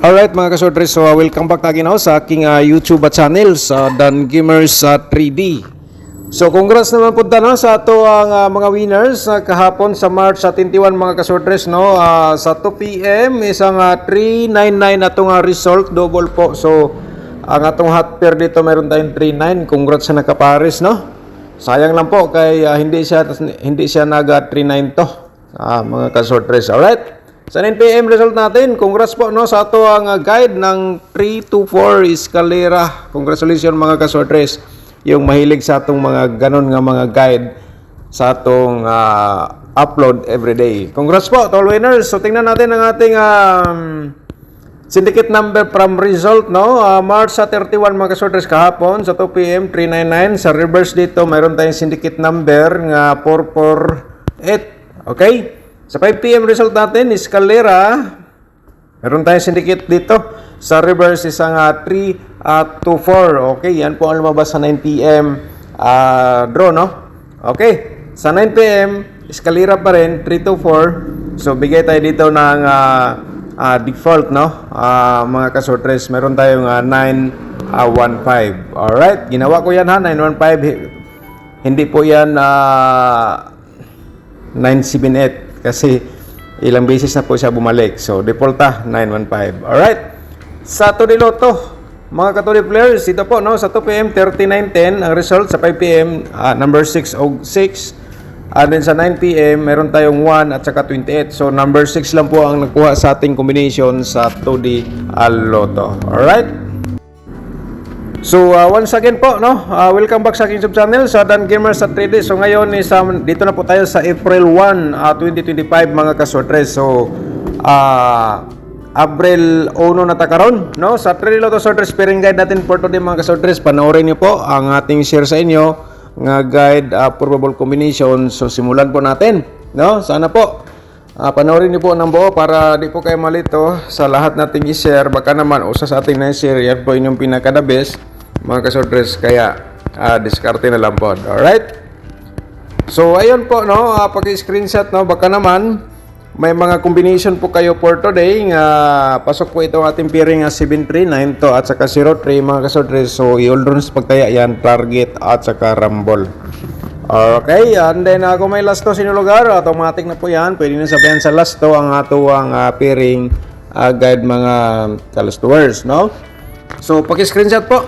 Alright mga kasortres, so welcome back again ako sa aking YouTube channel sa Dan Gamers 3D. So congrats naman po na sa ato ang mga winners kahapon sa March 21 mga kasortres, no? Sa 2 PM isang 399 atong result, double po. So ang atong hot pair dito meron tayong 39. Congrats sa nakapares, no? Sayang lang po kay hindi siya naga 39 to. Mga kasortres. Alright. Sa 9 PM result natin, congrats po no sa ato ang guide ng 324 Escalera. Congratulations mga kasortres. Yung mahilig sa atong mga ganon nga mga guide sa atong upload everyday. Congrats po to all winners. So tingnan natin ang ating syndicate number from result, no? March 31 mga kasortres kahapon sa 2 PM 399. Sa reverse dito mayroon tayong syndicate number nga 448. Okay? Sa 5 PM result natin, Escalera, meron tayong syndicate dito. Sa reverse, isang 324. Okay, yan po ang lumabas sa 9 PM draw, no? Okay, sa 9 PM, Escalera pa rin, 324. So, bigay tayo dito ng default, no? Mga kasortres, meron tayong 915. Alright, ginawa ko yan ha, 915. Hindi po yan 978. Kasi ilang beses na po siya bumalik. So, default 915. Alright. Sa Todi Lotto, mga Katodi players, ito po, no? Sa 2 PM, 3910. Ang result sa 5 PM, number 606. And then sa 9 PM, meron tayong 1 at saka 28. So, number 6 lang po ang nakuha sa ating combination sa Todi Lotto. Alright. So once again po, no, welcome back sa aking YouTube channel sa Dan Gamers 3D. So ngayon is dito na po tayo sa April 1, 2025 mga kasortres. So April 1 na takaron, no, sa 3D Lotto Sortres pairing guide natin for today mga kasortres. Panoorin niyo po ang ating share sa inyo nga guide probable combination. So simulan po natin, no, sana po panoorin niyo po ng buo para di po kayo malito sa lahat nating i-share. Baka naman usa sa ating na-share yan po inyong pinaka-the best mga kasortres, kaya diskarte na lang po. Alright, so ayun po, no, paki-screenshot, no, baka naman may mga combination po kayo for today nga pasok po ito ating pairing 739 to at saka 03 mga kasortres. So i-all runs pagtaya yan, target at saka rumble. Okay, and then kung may last to sinulugar, automatic na po yan. Pwede nyo sabihan sa last to ang ato ang pairing guide mga kalastowers, no? So paki-screenshot po.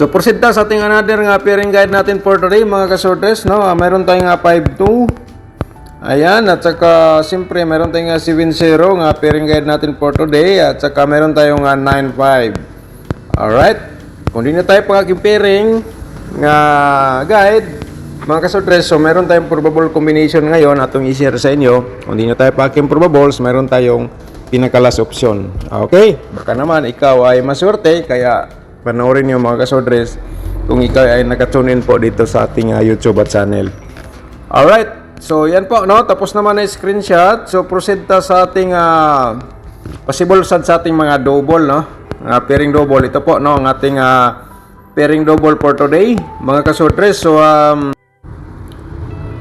So proceed ta sa ating another nga pairing guide natin for today mga kasortres, no? Meron tayong 52. Ayan, at saka siyempre meron tayong 70 nga pairing guide natin for today, at saka meron tayong 95. Alright, kung di na tayo pang-aking pairing nga guide mga kasortres, so meron tayong probable combination ngayon atong i-share sa inyo. Kung di na tayo pang-aking probables, meron tayong pinaka-last option. Okay, baka naman ikaw ay maswerte, kaya panoorin nyo mga kasortres kung ikaw ay nakatune in po dito sa ating YouTube channel. Alright, so yan po, no, tapos naman na screenshot. So proceed ta sa ating possible sad sa ating mga double, no, pairing double. Ito po, no, ang ating pairing double for today mga kasortres. So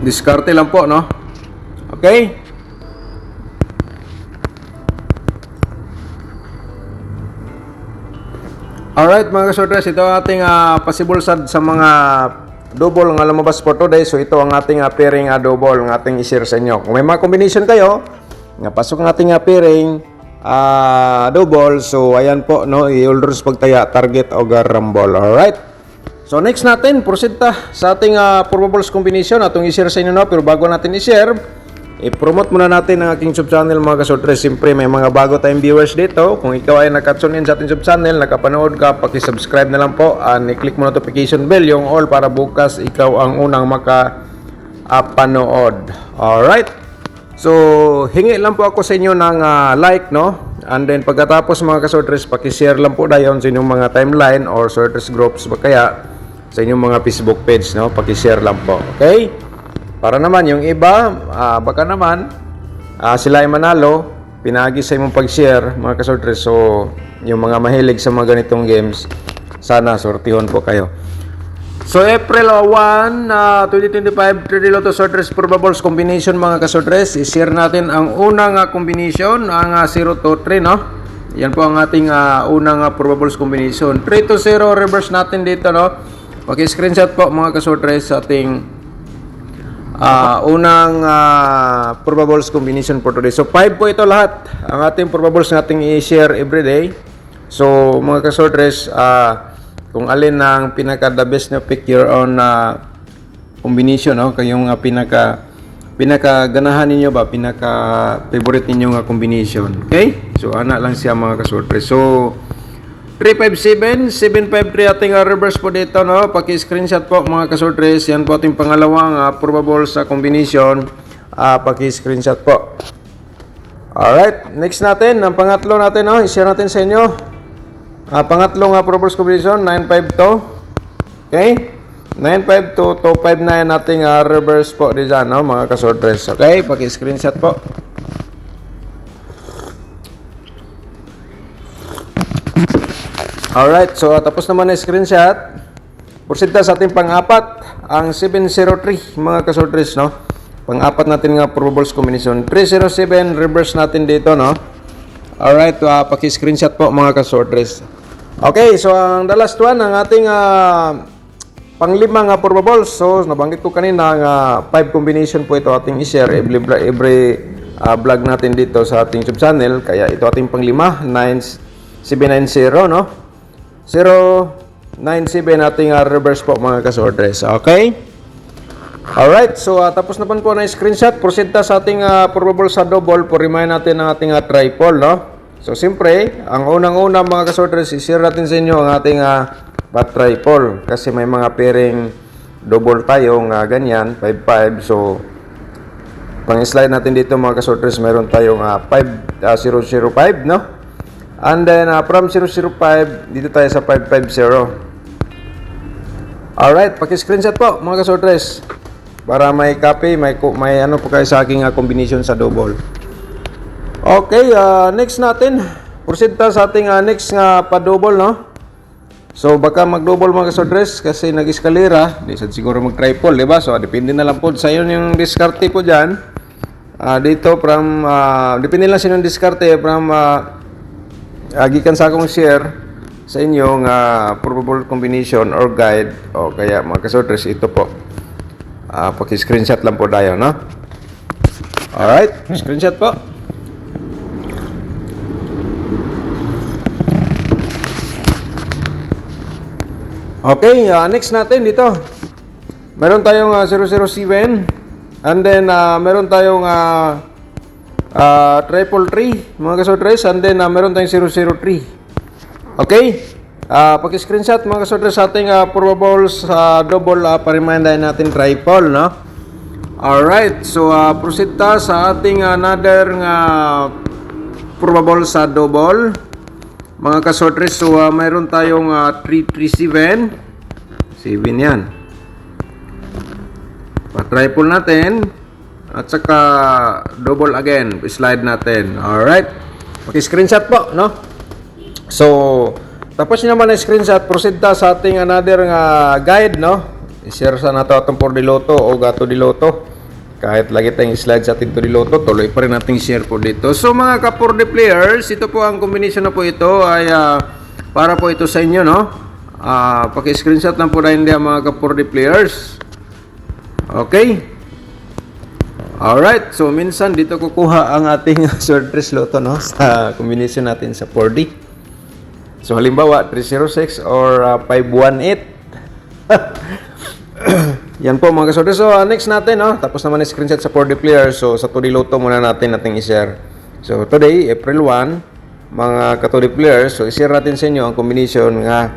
diskarte lang po, no. Okay, alright mga kasortres, ito ang ating possible sad sa mga double nga lumabas for today. So ito ang ating pairing double ng ating i-share sa inyo. Kung may mga combination kayo nga pasok ng ating pairing double, so ayan po, no, i-all runs pagtaya, target o rumble. Alright, so next natin, proceed ta sa ating probables combination atong i-share sa inyo, no. Pero bago natin i-share, i-promote muna natin ang aking YouTube channel mga kasortres. Siyempre may mga bago tayong viewers dito. Kung ikaw ay nakatune in sa ating YouTube channel, nakapanood ka, paki-subscribe na lang po, i-click mo notification bell yung all para bukas ikaw ang unang makapanood. Alright, so hingi lang po ako sa inyo ng like, no, and then pagkatapos mga kasortres, paki-share lang po dayon sa inyong mga timeline or sortres groups, kaya sa inyong mga Facebook page, no, paki-share lang po. Okay, para naman yung iba, baka naman sila ay manalo, pinagi sa imong pag-share mga kasortres. So yung mga mahilig sa mga ganitong games, sana sortihon po kayo. So April 1, 2025, 3D Lotto Short Race Probables combination mga ka-short race. I-share natin ang unang combination, ang 0 to 3, no? Yan po ang ating unang probables combination. 3 to 0 reverse natin dito, no? Paki-screenshot po mga ka-short race sa ating unang probables combination for today. So 5 po ito lahat. Ang ating probables nating i-share everyday. So mga ka-short race, kung alin ang pinaka the best na pick your own combination, no? Kayong pinaka ganahan ninyo ba, pinaka favorite ninyo nga combination. Okay? So ana lang siya mga ka-short race. So 357 753 ating reverse po dito, no? Paki-screenshot po mga ka-short race. Yan po ating pangalawang probable sa combination. Paki-screenshot po. Alright, next natin, ang pangatlo natin, no? I-share natin sa inyo. Pangatlong probables combination, 952. Okay? 952 to 59 nating reverse po diyan, no, mga ka-short race. Okay? Paki-screenshot po. Alright, so tapos naman na screenshot. Proceed sa ating pang-apat, ang 703, mga ka-short race, no? Pang-apat natin nga probables combination, 307 reverse natin dito, no? Alright, paki-screenshot po mga ka-short race. Okay, so ang the last one, ang ating pang-5 probables. So nabanggit ko kanina ang 5 combination po ito ating i-share every vlog natin dito sa ating YouTube channel. Kaya ito ating pang-5, 9790, no? 097 ating reverse po mga ka-short race. Okay? Alright, so tapos na po na screenshot. Proceed ta sa ating probable sa double. Remind natin ang ating triple, no? So siyempre, ang unang-una mga ka-short race, i-share natin sa inyo ang ating triple. Kasi may mga pairing double tayong ganyan, 5-5. So pang-slide natin dito mga ka-short race, meron tayong 5005, no? And then from 005, dito tayo sa 550. Alright, paki-screenshot po mga ka-short race. Para may copy, may ano po kayo sa aking combination sa double. Okay, next natin. Proceed ta sa ating next nga pa-double, no? So baka mag-double mga ka-short race kasi nag-eskalera. Di sad siguro mag-triple, di ba? So depende na lang po sa iyo yung diskarte po diyan. Dito from depende lang sa inyong diskarte from gikan sa akong share sa inyong probable combination or guide. O kaya mga ka-short race, ito po. Paki-screenshot lang po tayo, no? Alright, screenshot po. Okay, next natin dito. Meron tayong 007 and then meron tayong triple 3 mga ka-short race, and then meron tayong 003. Okay? Paki-screenshot mga ka-short race sa ating probables double, pa-reminder natin triple, no? Alright, so proceed ta sa ating another probable sa double mga ka-short race. So mayroon tayong 337 7 yan, pa-triple natin at saka double again, slide natin. Alright, paki-screenshot po, no? So tapos nyo naman na screenshot, proceed ta sa ating another guide, no? I-share sa nato atong 4D Lotto o Gato di Lotto. Kahit lagi tayong slide sa ating 2D Lotto, tuloy pa rin nating share po dito. So mga ka-4D players, ito po ang combination na po ito ay para po ito sa inyo, no? Paki-screenshot lang po na hindi mga ka-4D players. Okay? Alright, so minsan dito kukuha ang ating short race Lotto, no? Sa combination natin sa 4D. So halimbawa 306 or 518. Yan po mga ka-short race. So next natin, no? Tapos naman yung screenshot sa 4D players. So sa 2D Lotto muna nating i-share. So today, April 1, mga ka-2D players, so i-share natin sa inyo ang combination nga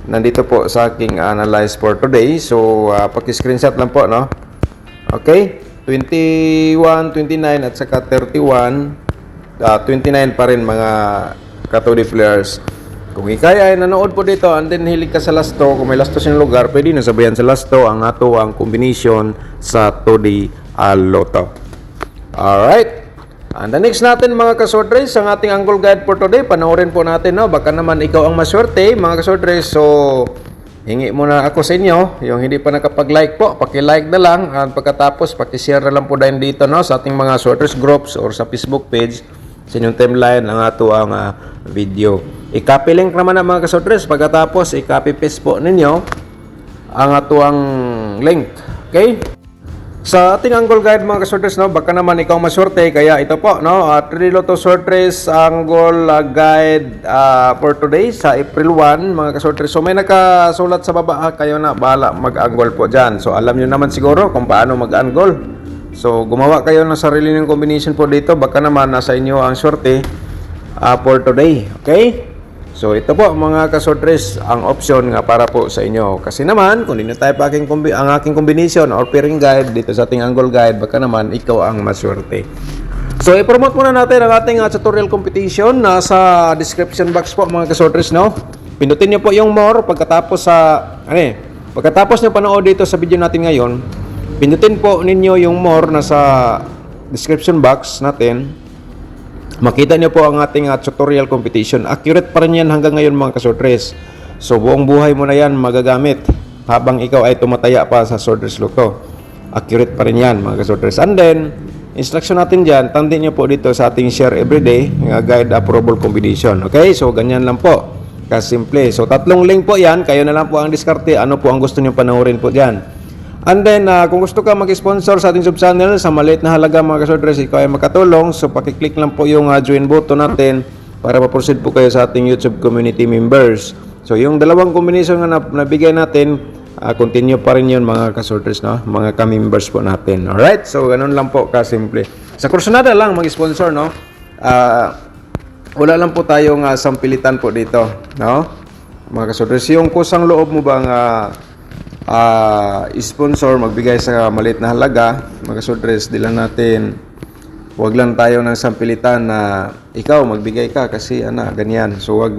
nandito po sa aking analyze for today. So paki-screenshot lang po, no? Okay? 21, 29 at saka 31, 29 pa rin mga ka-2D players. Kung ikay ay nanood po dito and then hilig ka sa lasto, kung may lasto sa lugar, pwede nyo sabayan sa lasto ang ato ang combination sa 2D Lotto. Alright. And the next natin mga ka-short race, ang ating angle guide for today. Panoorin po natin, no? Baka naman ikaw ang maswerte mga ka-short race. So hingi muna ako sa inyo, yung hindi pa nakapag-like po, paki-like na lang at pagkatapos paki-share na lang po din dito, no, sa ating mga sorters groups or sa Facebook page sa inyong timeline ang ato ang video. I-copy link naman ng mga kasorters, pagkatapos i-copy paste po ninyo ang ato ang link. Okay? Sa ating angle guide mga kasorters, no, baka naman ikaw maswerte, kaya ito po, no, 3 Lotto Sortres angle guide for today sa April 1 mga kasorters. So may nakasulat sa baba, kayo na bahala mag-angle po dyan. So alam nyo naman siguro kung paano mag-angle. So gumawa kayo ng sarili ng combination po dito, baka naman nasa inyo ang swerte for today. Okay? So ito po mga kasortres ang option nga para po sa inyo. Kasi naman kung hindi tayo pa ang aking combination or pairing guide dito sa ating angle guide, baka naman ikaw ang maswerte. So i-promote muna natin ang ating tutorial competition. Nasa description box po mga kasortres, no? Pindutin niyo po yung more pagkatapos pagkatapos niyo panood dito sa video natin ngayon. Pindutin po ninyo yung more nasa description box natin. Makita niyo po ang ating tutorial competition. Accurate pa rin yan hanggang ngayon mga kasortres. So buong buhay mo na yan magagamit habang ikaw ay tumataya pa sa Sortres Lotto. Accurate pa rin yan mga kasortres. And then, instruction natin dyan, tandaan niyo po dito sa ating share everyday guide approval combination. Okay? So ganyan lang po. Kasimple. So 3 link po yan. Kayo na lang po ang diskarte. Ano po ang gusto niyo panoorin po dyan. And then, kung gusto ka mag-sponsor sa ating sub-channel sa maliit na halaga mga kasortres, ikaw ay makatulong. So, pakiclick lang po yung join button natin para ma-proceed po kayo sa ating YouTube community members. So, yung dalawang combination na nabigay natin, continue pa rin yun mga kasortres, no? Mga ka-members po natin. Alright? So, ganun lang po kasimple. Sa kursunada lang mag-sponsor, no? Wala lang po tayong sampilitan po dito, no? Mga kasortres, yung kusang loob mo bang sponsor, magbigay sa maliit na halaga, mga kasortres, di lang natin, wag lang tayo ng sampilitan na ikaw magbigay ka kasi ganyan. So wag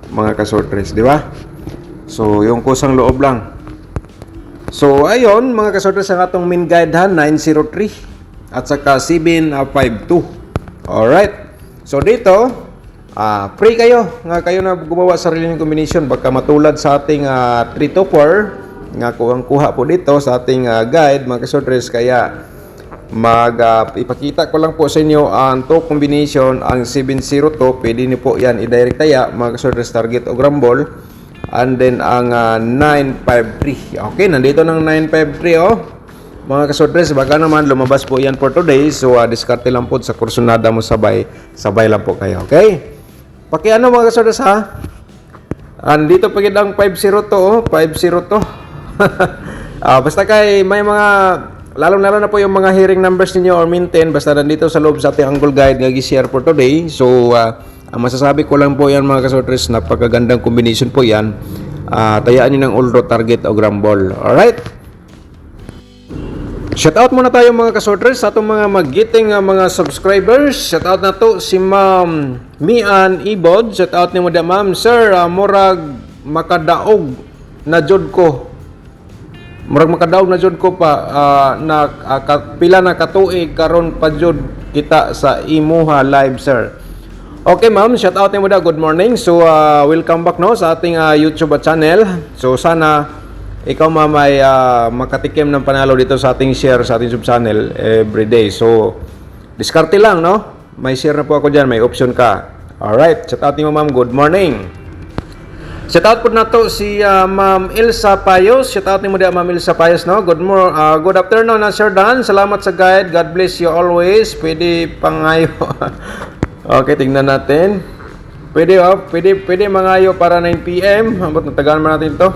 mga kasortres, di ba? So yung kusang loob lang. So ayun mga kasortres, ang atong main guide 903 at saka 752. Alright. So dito pray kayo nga kayo na gumawa sa sarili ng combination, baka matulad sa ating 3 to 4 nga kuha po dito sa ating guide mga kasortres. Kaya ipakita ko lang po sa inyo ang to combination, ang 702, pwede niyo po yan i-direct taya mga kasortres, target o grambol. And then ang 953, okay, nandito ng 953 mga kasortres, baka naman lumabas po yan for today. So diskarte lang po sa kursunada mo, sabay lang po kayo. Okay, pakiano mga kasortres ha. Andito pagid ang 502, 502. Basta kay may mga lalong-lalo na po yung mga hearing numbers niyo or maintain, basta nandito sa loob sa ating angle guide nga gi-share for today. So ang masasabi ko lang po yan mga kasortres, napakagandang combination po yan. Tayaan niyo ng ulro, target o grambol. Alright? Shoutout muna tayo mga kasortres sa atong mga magiting mga subscribers. Shoutout na to si Ma'am Mian Ibod. Shoutout ni mo da ma'am. Sir, murag makadaog na jud ko. Murag makadaog na jud ko pa pila na katuig karon pa jud kita sa imuha live, sir. Okay ma'am, shoutout ni mo da. Good morning. So welcome back no sa ating YouTube channel. So sana ikaw ma'am ay makatikim ng panalo dito sa ating share sa ating sub-channel everyday. So, diskarte lang, no? May share na po ako dyan, may option ka. Alright, shout out mo ma'am, good morning. Shout out po na to si Ma'am Elsa Payos. Shout out mo din Ma'am Elsa Payos, no? Good afternoon, Sir Dan. Salamat sa guide. God bless you always. Pwede pangayo. Okay, tingnan natin. Pwede mangayo para 9 PM. Ambot natagaan man natin to.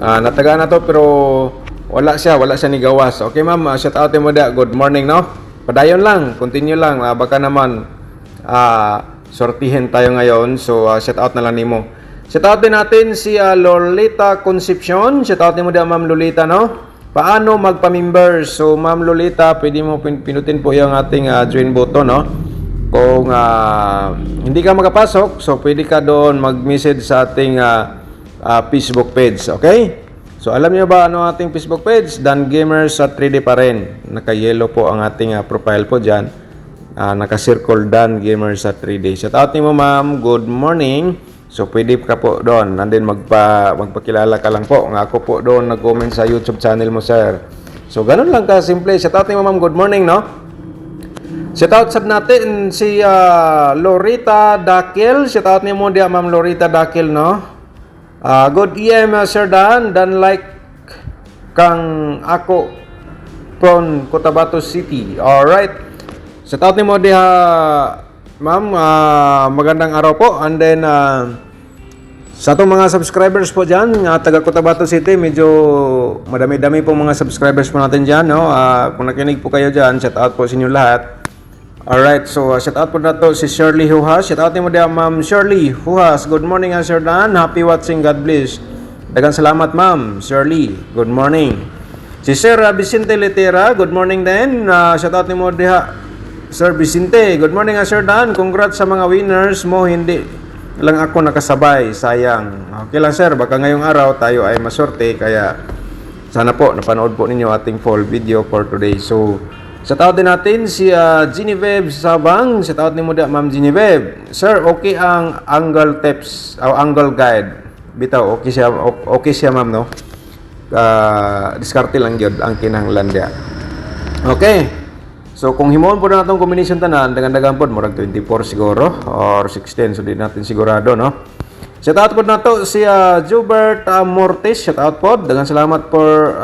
Nataga na to pero wala siya ni gawas. Okay ma'am, shout out mo da. Good morning no. Padayon lang, continue lang. Baka naman sortihin tayo ngayon. So shout out na lang nimo. Shout out din natin si Lolita Concepcion. Shout out mo da ma'am Lolita no. Paano magpa-member? So ma'am Lolita, pwede mo pinutin po yung ating join button no. Kung hindi ka makapasok, so pwede ka doon mag-message sa ating Facebook page, okay? So alam niyo ba ano ating Facebook page? Dan Gamers sa 3D pa rin. Naka-yellow po ang ating profile po diyan. Naka-circle Dan Gamers sa 3D. Shout out niyo ma'am, good morning. So pwede ka po doon, and then magpakilala ka lang po. Nga ako po doon nag-comment sa YouTube channel mo, sir. So ganun lang ka simple. Shout out ni ma'am, good morning, no? Shout out sa natin si Lorita Dakil. Shout out ni mo dia ma'am Lorita Dakil, no? Good EM, Sir Dan like kang ako from Cotabato City. Alright. Shout out ni mo dia ma'am, magandang araw po. And then sa itong mga subscribers po dyan, taga Cotabato City, medyo madami-dami po mga subscribers po natin dyan, no? Kung nakinig po kayo dyan, shout out po sa inyo lahat. Alright, so shout out po na to si Shirley Huhas. Shout out ni mo diyan, ma'am Shirley Huhas. Good morning, Sir Dan. Happy watching. God bless. Dagang salamat, ma'am Shirley. Good morning. Si Sir Vicente Letera. Good morning din. Shout out ni mo diyan, Sir Vicente. Good morning, Sir Dan. Congrats sa mga winners mo. Hindi lang ako nakasabay, sayang. Okay lang, sir, baka ngayong araw tayo ay maswerte, kaya sana po napanood po ninyo ating full video for today. So sa tawad din natin si Genevieve Sabang. Sa tawad ni mo da, ma'am Genevieve. Sir, okay ang angle tips o angle guide bitaw? Okay siya ma'am, no? Diskarte lang yun ang kinahanglan dia. Okay. So kung himuon po na natong combination tanan, dagan-dagan po murag 24 siguro or 16, so di natin sigurado, no? Shout out po na to si Jubert Mortis. Shout out po, dagan salamat for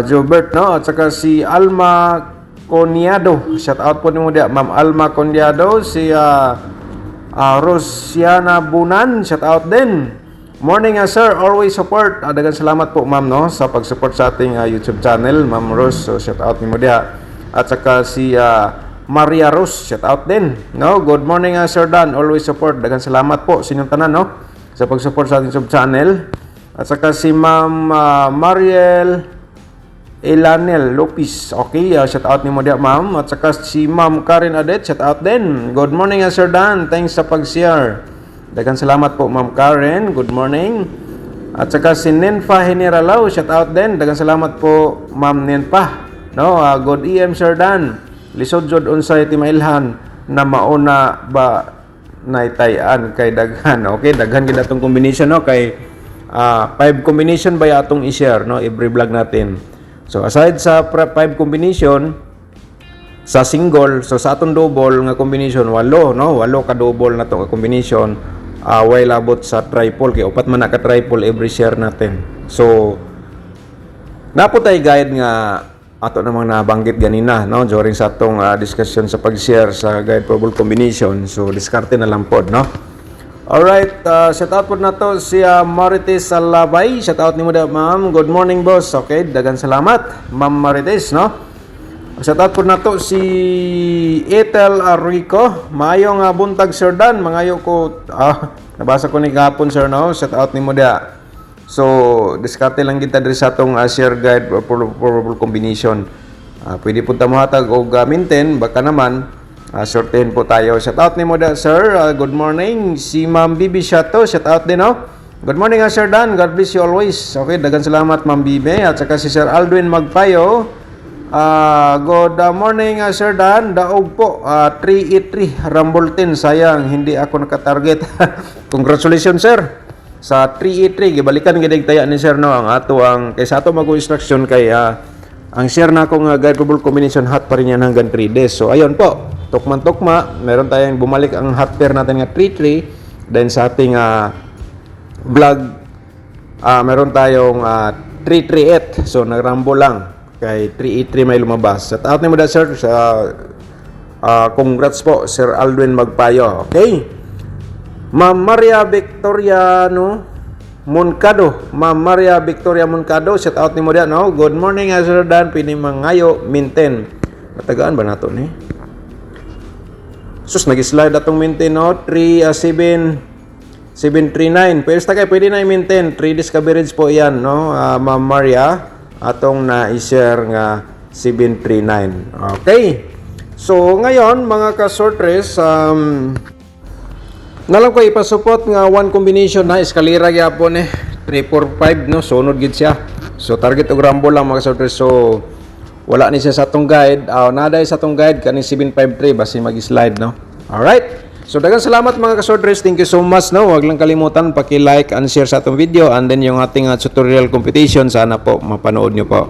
Jubert, no? At saka si Alma Coniado. Shout out po nimo dia, ma'am Alma Coniado. Si Rosiana Bunan, shout out din. Morning, sir. Always support. Dagan salamat po, ma'am, no, sa pag-support sa ating YouTube channel, ma'am Rose. So, shout out ni mo diha. At saka si Maria Rose, shout out din. No, good morning, Sir Dan. Always support. Dagan salamat po sa inyong tanan, no, sa pag-support sa ating YouTube channel. At saka si ma'am Mariel Elanel Lopez. Okay, shout out ni mo diha, ma'am. At saka si ma'am Karen Adet, shout out din. Good morning, Sir Dan. Thanks sa pag-share. Dagan salamat po, ma'am Karen. Good morning. At saka si Nenfa Generalao, shout out din. Dagan salamat po, ma'am Nenfa. No, good EM, Sir Dan. Lisod jud unsay timailhan na mauna ba naitayan kay daghan. Okay, daghan gid atong combination, no, kay 5 combination ba atong i-share, no, every vlog natin. So aside sa 5 combination sa single, so sa atong double nga combination 8, no, 8 ka double na to combination. Way labot sa triple, kay upat man na ka triple every share natin. So napo tay guide nga ato namang nabanggit ganina, no, during sa atong discussion sa pag-share sa guide probable combination. So diskarte na lang pod, no. Alright, shout out po na to si Marites Salabay. Shout out ni mo da, ma'am. Good morning, boss. Okay, dagan salamat, ma'am Marites, no. Shout out po na to si Ethel Rico. Maayong buntag, Sir Dan. Mangayo ko, nabasa ko ni kahapon, sir, no. Shout out ni mo da. So diskarte lang kita diri sa atong share guide probable combination. Pwede po ta mohatag og minten, baka naman sortehin po tayo. Shout out ni mo da, sir. Good morning. Si Ma'am Bibi Shato, shout out din, no. Good morning, Sir Dan. God bless you always. Okay, dagan salamat, Ma'am Bibi. At saka si Sir Aldwin Magpayo. Good morning, Sir Dan. Daog po, 383 Rambultin. Sayang, hindi ako nakatarget. Congratulations, sir. Sa 383, gibalikan gidig taya ni sir, no, ang ato ang kaysa ato mag-instruction kay ang share na akong guide probable combination hot pa rin yan hanggang 3 days. So ayun po, tukman-tukma, meron tayong bumalik ang hot pair natin nga 3-3. Then sa ating vlog, meron tayong 3-3-8. So nagrambo lang kay 3-8-3 may lumabas. At out ni mo da, sir, sa congrats po, Sir Aldwin Magpayo. Okay, Ma'am Maria Victoriano Moncado. Ma'am Maria Victoria Moncado, shout out ni mo diyan, no. Good morning, Sir Dan. Pini mangayo minten. Matagaan ba nato ni? Sus, nag-slide atong minten, no. 739. Pwede na i-minten. 3 days coverage po yan, no. Ma'am Maria, atong na-share nga 739. Okay. So ngayon, mga ka-sortress, nalang ko ipasupot nga one combination na eskalera gyapon 345, no, sunod gid siya. So target og rambo lang, mga sortress. So wala ni siya sa atong guide. Naday sa atong guide kani 753 basi mag-slide, no. All right. So daghang salamat mga ka-sworders. Thank you so much, no. Huwag lang kalimutan paki-like and share sa atong video, and then yung ating tutorial competition sana po mapanood nyo po.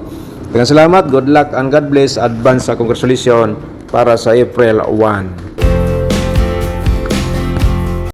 Daghang salamat. Good luck and God bless. Advance sa congratulations para sa April 1.